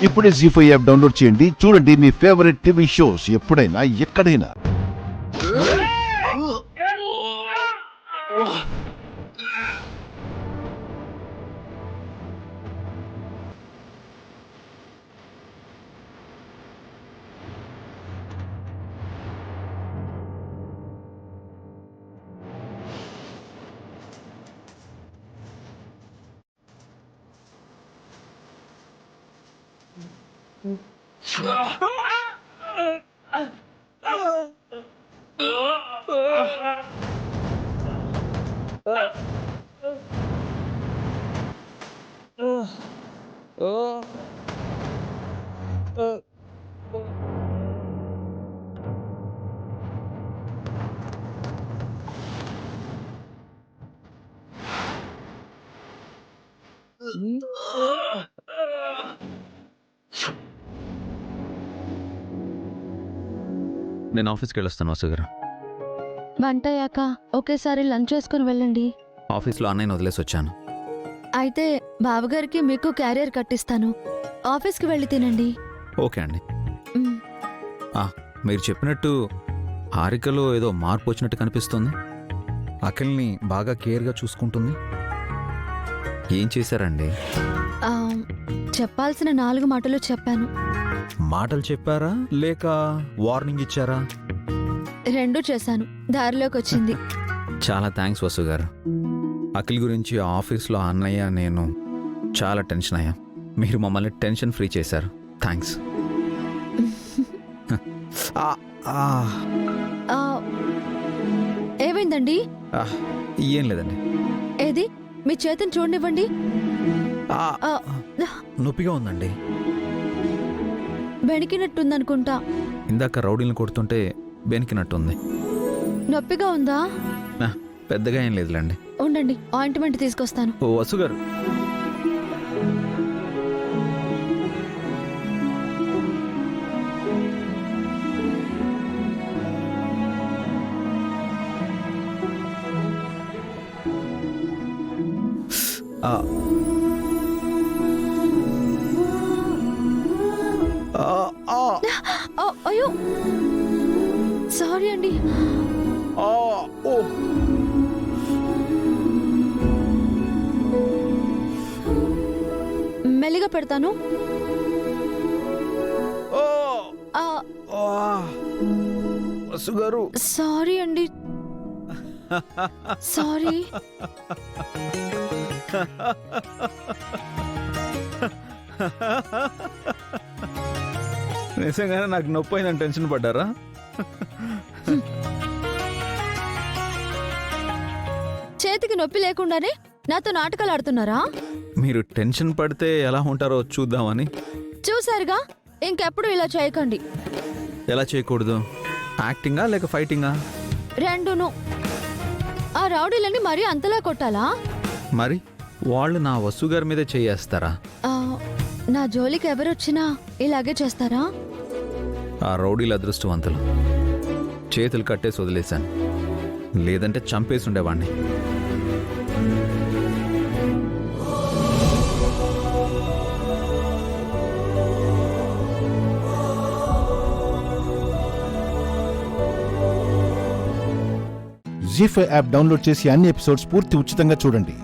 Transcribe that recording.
ఇప్పుడే జీ5 app download చేయండి. చూడండి మీ ఫేవరెట్ టీవీ షోస్ ఎప్పుడైనా ఎక్కడైనా. నేను ఆఫీస్కి వెళ్ళొస్తాను వాసు గారు. వంట అయ్యాక ఒకేసారి లంచ్ చేసుకుని వెళ్ళండి. ఆఫీస్లో అన్నయ్యని వదిలేసి వచ్చాను. అయితే బావగారికి మీకు క్యారియర్ కట్టిస్తాను. ఆఫీస్కి వెళ్ళి తినండి. ఓకే అండి. మ్, మీరు చెప్పినట్టు హారికలో ఏదో మార్పు వచ్చినట్టు కనిపిస్తుంది. అఖిల్ని బాగా కేర్గా చూసుకుంటుంది. ఏం చేశారండి? ఆ, చెప్పాల్సిన 4 మాటలు చెప్పాను. మాటలు చెప్పారా లేక వార్నింగ్ ఇచ్చారా? 2 చేశాను. దారిలోకి వచ్చింది. చాలా థ్యాంక్స్ వాసు గారు. అఖిల్ గురించి ఆఫీస్లో అన్నయ్య నేను చాలా టెన్షన్ అయ్యాం. మీరు మమ్మల్ని టెన్షన్ ఫ్రీ చేశారు. థ్యాంక్స్. ఆ, ఏమైందండి? ఏం లేదండి. ఏది మీ చేతిని చూడనివ్వండి. ఆ, నొప్పిగా ఉందండి. బెణికినట్టుందనుకుంటా. ఇందాక రౌడీలను కొడుతుంటే బెనికినట్టుంది. నొప్పిగా ఉందా? పెద్దగా ఏం లేదులేండి. ఉండండి, ఆయింట్మెంట్ తీసుకొస్తాను. ఓ వసు గారు, అయ్యో సారీ అండి. మెల్లిగా పెడతాను. వసు గారు, సారీ అండి. సారీ. నిజంగానే నాకు నొప్పి అయిందని టెన్షన్ పడ్డారా? చేతికి నొప్పి లేకుండానే నాతో నాటకాలు ఆడుతున్నారా? మీరు టెన్షన్ పడితే ఎలా ఉంటారో చూద్దామని. చూసారుగా, ఇంకెప్పుడు ఇలా చేయకండి. ఎలా చేయకూడదు? యాక్టింగా లేక ఫైటింగా? 2ను. ఆ రౌడీలని మరీ అంతలా కొట్టాలా? మరి వాళ్ళు నా వసు గారి మీదే చేయేస్తారా? ఆ, నా జోలికి ఎవరొచ్చినా ఇలాగే చేస్తారా? ఆ రౌడీల అదృష్టవంతులు. చేతులు కట్టేసి వదిలేశాను, లేదంటే చంపేసి ఉండేవాణ్ణి. జీ5 యాప్ డౌన్లోడ్ చేసి అన్ని ఎపిసోడ్స్ పూర్తి ఉచితంగా చూడండి.